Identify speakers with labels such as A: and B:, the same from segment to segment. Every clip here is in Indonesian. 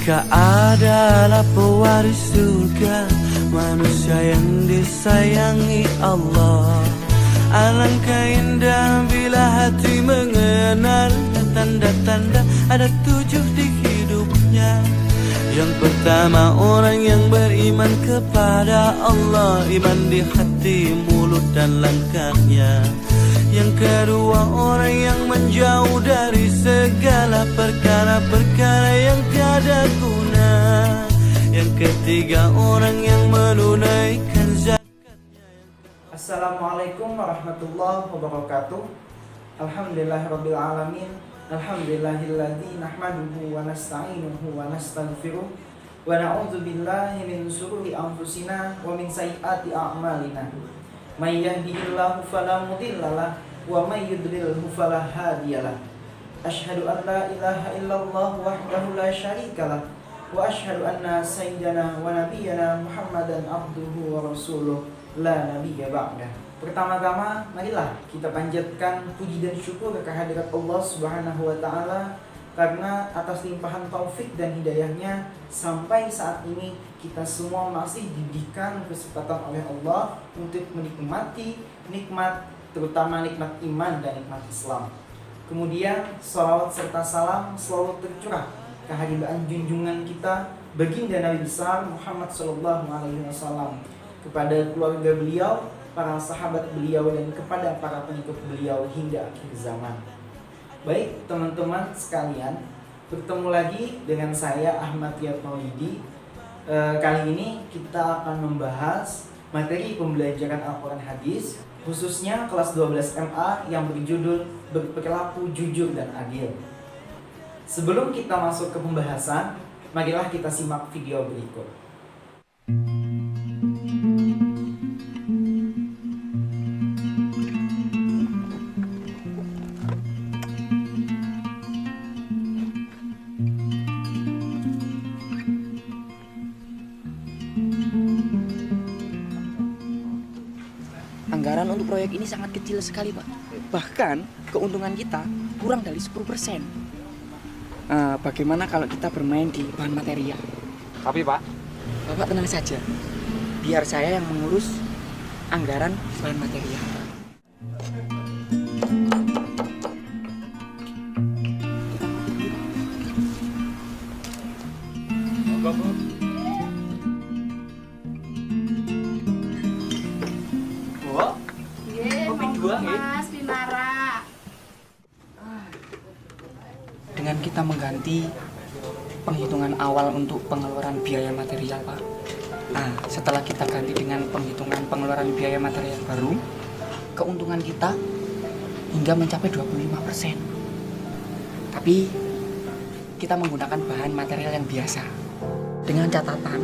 A: Mereka adalah pewaris surga, manusia yang disayangi Allah. Alangkah indah bila hati mengenal tanda-tanda ada 7 di hidupnya. Yang pertama, orang yang beriman kepada Allah, iman di hati, mulut dan langkahnya. Yang kedua, orang yang menjauh dari segala perkara-perkara yang tiada guna. Yang ketiga, orang yang menunaikan zakatnya.
B: Assalamualaikum warahmatullahi wabarakatuh. Alhamdulillahirabbil alamin. Alhamdulillahilladzi nahmaduhu wa nasta'inuhu wa nastaghfiruh wa na'udzu billahi min shururi anfusina wa min sayyiati a'malina. May yahdihillahu fala mudhillalah wa may yudlilhu fala hadiyalah. Asyhadu an la ilaha illallah wahdahu la syarikalah wa asyhadu anna sayyidana wa nabiyyana Muhammadan abduhu wa rasuluh la nabiyya ba'dah. Pertama-tama marilah kita panjatkan puji dan syukur kehadirat Allah Subhanahu wa taala karena atas limpahan taufik dan hidayahnya sampai saat ini kita semua masih diberikan kesempatan oleh Allah untuk menikmati nikmat, terutama nikmat iman dan nikmat Islam. Kemudian salawat serta salam selalu tercurah kehadiran junjungan kita baginda Nabi besar Muhammad SAW kepada keluarga beliau, para sahabat beliau, dan kepada para pengikut beliau hingga akhir zaman. Baik teman-teman sekalian, bertemu lagi dengan saya Ahmad Riyad Maulidi. Kali ini kita akan membahas materi pembelajaran Al-Quran Hadis, khususnya kelas 12 MA yang berjudul Berperilaku Jujur dan Adil. Sebelum kita masuk ke pembahasan, marilah kita simak video berikut.
C: Anggaran untuk proyek ini sangat kecil sekali, Pak. Bahkan keuntungan kita kurang dari 10%. Bagaimana kalau kita bermain di bahan material?
D: Tapi Pak,
C: Bapak tenang saja. Biar saya yang mengurus anggaran bahan material.
E: Mas Bimara.
C: Dengan kita mengganti penghitungan awal untuk pengeluaran biaya material, Pak. Setelah kita ganti dengan penghitungan pengeluaran biaya material baru, keuntungan kita hingga mencapai 25%. Tapi kita menggunakan bahan material yang biasa. Dengan catatan,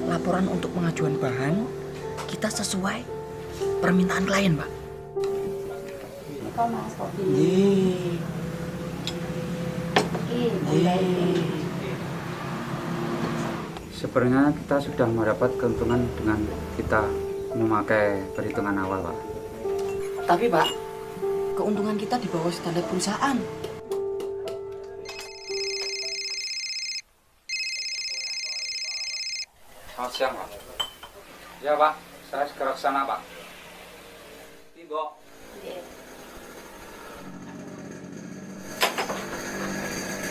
C: laporan untuk pengajuan bahan kita sesuai permintaan klien, Pak.
E: Mas kopi.
D: sebenarnya kita sudah mendapat keuntungan dengan kita memakai perhitungan awal, Pak.
C: Tapi Pak, keuntungan kita di bawah standar perusahaan.
D: Selamat siang, Pak. Ya, Pak. Saya segera ke sana, Pak. Timbok.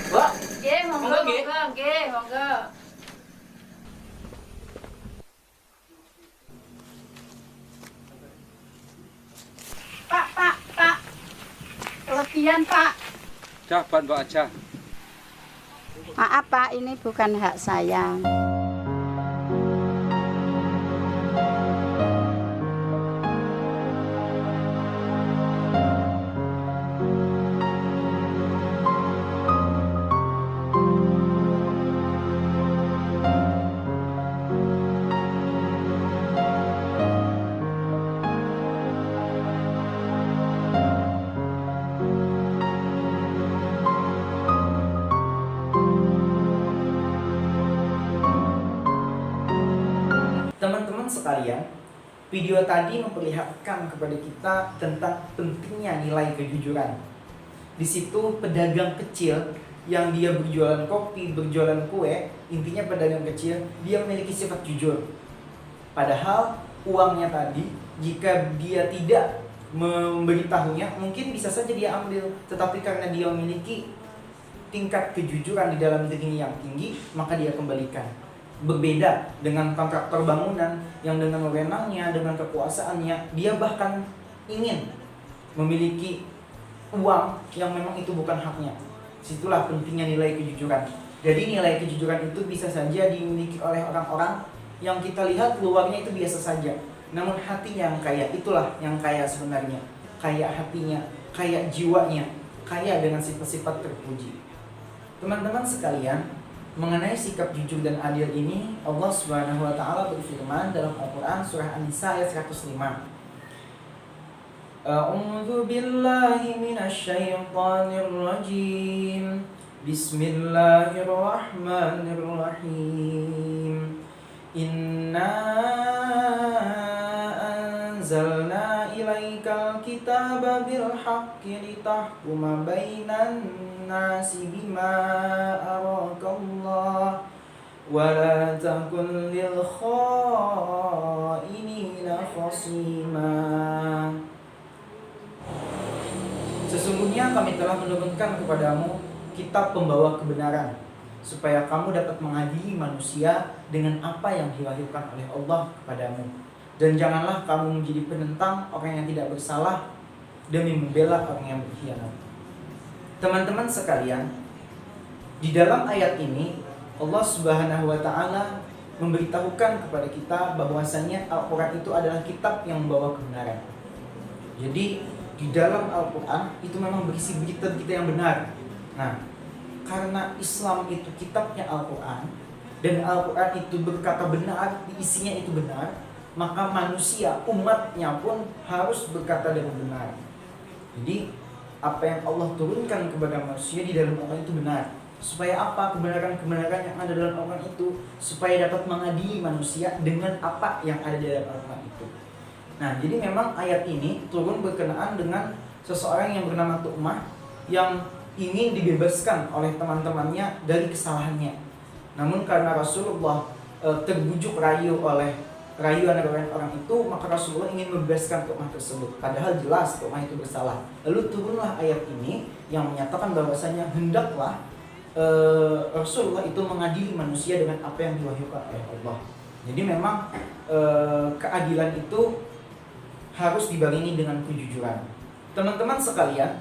C: Pak,
E: Nggih, monggo,
C: Nggih.
E: nggih, monggo. Pak. Kelebihan, Pak.
D: Jabat, Mbak aja.
E: Maaf, Pak, ini bukan hak saya.
B: Teman-teman sekalian, video tadi memperlihatkan kepada kita tentang pentingnya nilai kejujuran. Di situ pedagang kecil yang dia berjualan kopi, berjualan kue, intinya pedagang kecil, dia memiliki sifat jujur. Padahal uangnya tadi, jika dia tidak memberitahunya, mungkin bisa saja dia ambil. Tetapi karena dia memiliki tingkat kejujuran di dalam dirinya yang tinggi, maka dia kembalikan. Berbeda dengan kontraktor bangunan yang dengan wewenangnya, dengan kekuasaannya, dia bahkan ingin memiliki uang yang memang itu bukan haknya. Situlah pentingnya nilai kejujuran. Jadi nilai kejujuran itu bisa saja dimiliki oleh orang-orang yang kita lihat luarnya itu biasa saja, namun hatinya yang kaya. Itulah yang kaya sebenarnya. Kaya hatinya, kaya jiwanya, kaya dengan sifat-sifat terpuji. Teman-teman sekalian, mengenai sikap jujur dan adil ini, Allah Subhanahu wa taala berfirman dalam Al-Qur'an surah An-Nisa ayat 105. A'udzu billahi minasyaitonir rajim. Bismillahirrahmanirrahim. Inna anzalna ilaikal kitaba bil haqqi litahkuma bainan nasi bima arakallah wa la takun lil khainina khasima. Sesungguhnya kami telah menurunkan kepadamu kitab pembawa kebenaran, supaya kamu dapat mengadili manusia dengan apa yang diwahyukan oleh Allah kepadamu. Dan janganlah kamu menjadi penentang orang yang tidak bersalah demi membela orang yang berkhianat. Teman-teman sekalian, di dalam ayat ini Allah Subhanahu wa taala memberitahukan kepada kita bahwasanya Al-Qur'an itu adalah kitab yang membawa kebenaran. Jadi di dalam Al-Quran itu memang berisi berita-berita yang benar. Nah, karena Islam itu kitabnya Al-Quran, dan Al-Quran itu berkata benar, isinya itu benar, maka manusia, umatnya pun harus berkata dengan benar. Jadi apa yang Allah turunkan kepada manusia di dalam Al-Quran itu benar. Supaya apa? Kebenaran-kebenaran yang ada dalam Al-Quran itu, supaya dapat mengadili manusia dengan apa yang ada di dalam Al-Quran itu. Nah, jadi memang ayat ini turun berkenaan dengan seseorang yang bernama Tu'mah yang ingin dibebaskan oleh teman-temannya dari kesalahannya. Namun karena Rasulullah terbujuk rayu oleh rayuan orang itu, maka Rasulullah ingin membebaskan Tu'mah tersebut. Padahal jelas Tu'mah itu bersalah. Lalu turunlah ayat ini yang menyatakan bahwasanya hendaklah Rasulullah itu mengadili manusia dengan apa yang diwahyukan oleh Allah. Jadi memang keadilan itu harus dibarengi dengan kejujuran. Teman-teman sekalian,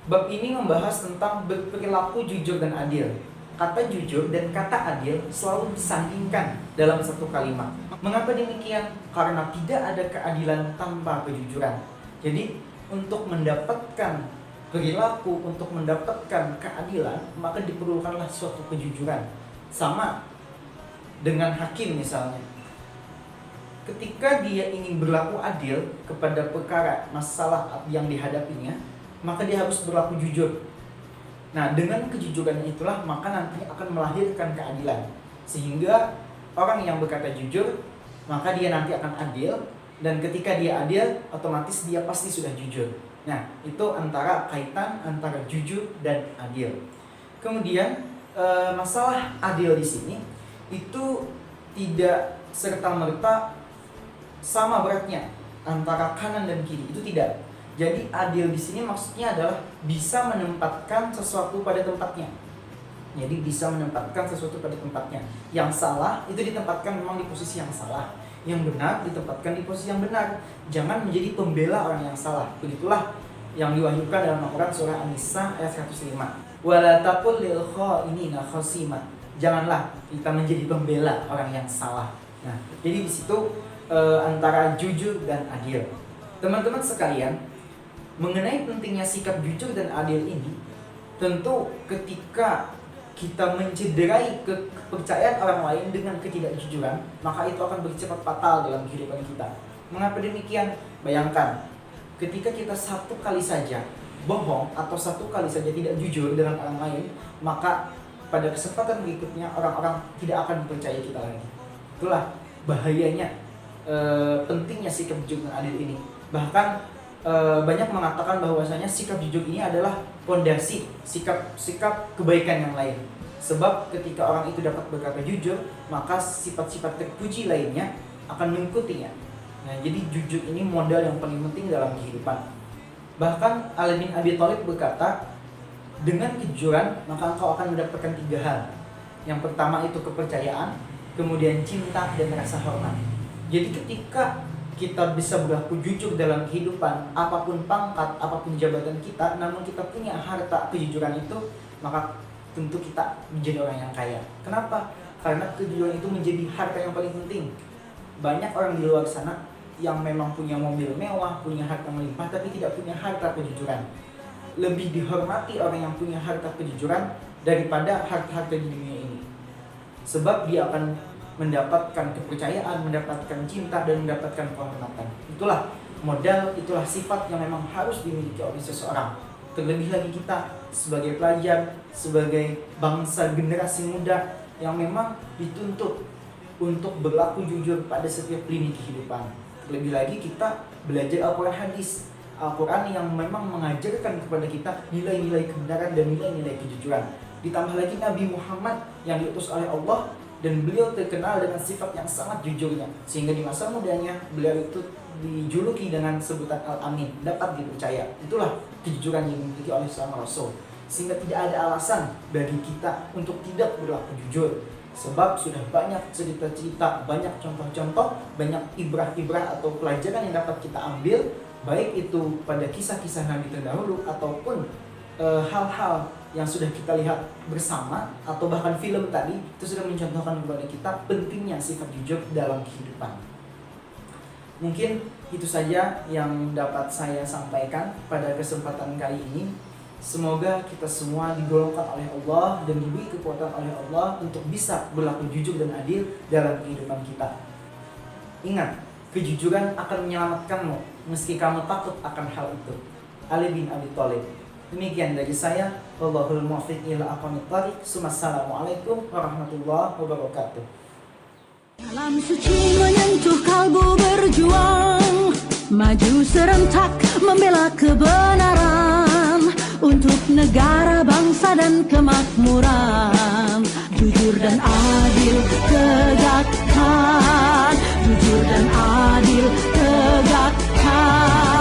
B: bab ini membahas tentang berperilaku jujur dan adil. Kata jujur dan kata adil selalu disandingkan dalam satu kalimat. Mengapa demikian? Karena tidak ada keadilan tanpa kejujuran. Jadi untuk mendapatkan perilaku, untuk mendapatkan keadilan, maka diperlukanlah suatu kejujuran. Sama dengan hakim misalnya. Ketika dia ingin berlaku adil kepada perkara masalah yang dihadapinya, maka dia harus berlaku jujur. Nah, dengan kejujuran itulah maka nanti akan melahirkan keadilan. Sehingga orang yang berkata jujur, maka dia nanti akan adil. Dan ketika dia adil, otomatis dia pasti sudah jujur. Nah, itu antara kaitan antara jujur dan adil. Kemudian masalah adil di sini itu tidak serta-merta sama beratnya antara kanan dan kiri, itu tidak. Jadi adil di sini maksudnya adalah bisa menempatkan sesuatu pada tempatnya. Jadi bisa menempatkan sesuatu pada tempatnya. Yang salah itu ditempatkan memang di posisi yang salah, yang benar ditempatkan di posisi yang benar. Jangan menjadi pembela orang yang salah. Begitulah yang diwahyukan dalam Al-Quran surah An-Nisa ayat 105. Wala taqul lil khainina khasima. Janganlah kita menjadi pembela orang yang salah. Nah, jadi di situ antara jujur dan adil. Teman-teman sekalian, mengenai pentingnya sikap jujur dan adil ini, tentu ketika kita mencederai kepercayaan orang lain dengan ketidakjujuran, maka itu akan bersifat fatal dalam kehidupan kita. Mengapa demikian? Bayangkan, ketika kita satu kali saja bohong atau satu kali saja tidak jujur dengan orang lain, maka pada kesempatan berikutnya orang-orang tidak akan percaya kita lagi. Itulah bahayanya pentingnya sikap jujur dan adil ini. Bahkan banyak mengatakan bahwasanya sikap jujur ini adalah pondasi sikap kebaikan yang lain. Sebab ketika orang itu dapat berkata jujur, maka sifat-sifat terpuji lainnya akan mengikutinya. Nah, jadi jujur ini modal yang paling penting dalam kehidupan. Bahkan Ali bin Abi Thalib berkata, dengan kejujuran maka engkau akan mendapatkan 3 hal. Yang pertama itu kepercayaan, kemudian cinta dan rasa hormat. Jadi ketika kita bisa berlaku jujur dalam kehidupan, apapun pangkat, apapun jabatan kita, namun kita punya harta kejujuran itu, maka tentu kita menjadi orang yang kaya. Kenapa? Karena kejujuran itu menjadi harta yang paling penting. Banyak orang di luar sana yang memang punya mobil mewah, punya harta melimpah, tapi tidak punya harta kejujuran. Lebih dihormati orang yang punya harta kejujuran daripada harta-harta di dunia ini. Sebab dia akan mendapatkan kepercayaan, mendapatkan cinta, dan mendapatkan kehormatan. Itulah modal, itulah sifat yang memang harus dimiliki oleh seseorang. Terlebih lagi kita sebagai pelajar, sebagai bangsa generasi muda yang memang dituntut untuk berlaku jujur pada setiap lini kehidupan. Terlebih lagi kita belajar Al-Quran hadis, Al-Quran yang memang mengajarkan kepada kita nilai-nilai kebenaran dan nilai-nilai kejujuran. Ditambah lagi Nabi Muhammad yang diutus oleh Allah, dan beliau terkenal dengan sifat yang sangat jujurnya, sehingga di masa mudanya beliau itu dijuluki dengan sebutan Al-Amin, dapat dipercaya. Itulah kejujuran yang dimiliki oleh seorang Rasul, sehingga tidak ada alasan bagi kita untuk tidak berlaku jujur. Sebab sudah banyak cerita-cerita, banyak contoh-contoh, banyak ibrah-ibrah atau pelajaran yang dapat kita ambil, baik itu pada kisah-kisah Nabi terdahulu ataupun hal-hal yang sudah kita lihat bersama, atau bahkan film tadi itu sudah mencontohkan kepada kita pentingnya sifat jujur dalam kehidupan. Mungkin itu saja yang dapat saya sampaikan pada kesempatan kali ini. Semoga kita semua digolongkan oleh Allah dan diberi kekuatan oleh Allah untuk bisa berlaku jujur dan adil dalam kehidupan kita. Ingat, kejujuran akan menyelamatkanmu meski kamu takut akan hal itu. Ali bin Abi Thalib. Demikian dari saya. Wallahul muwaffiq ila aqwamit thariq. Assalamualaikum warahmatullahi wabarakatuh.
F: Dalam suci menyentuh kalbu berjuang, maju serentak membela kebenaran untuk negara, bangsa dan kemakmuran. Jujur dan adil tegakkan, jujur dan adil tegakkan.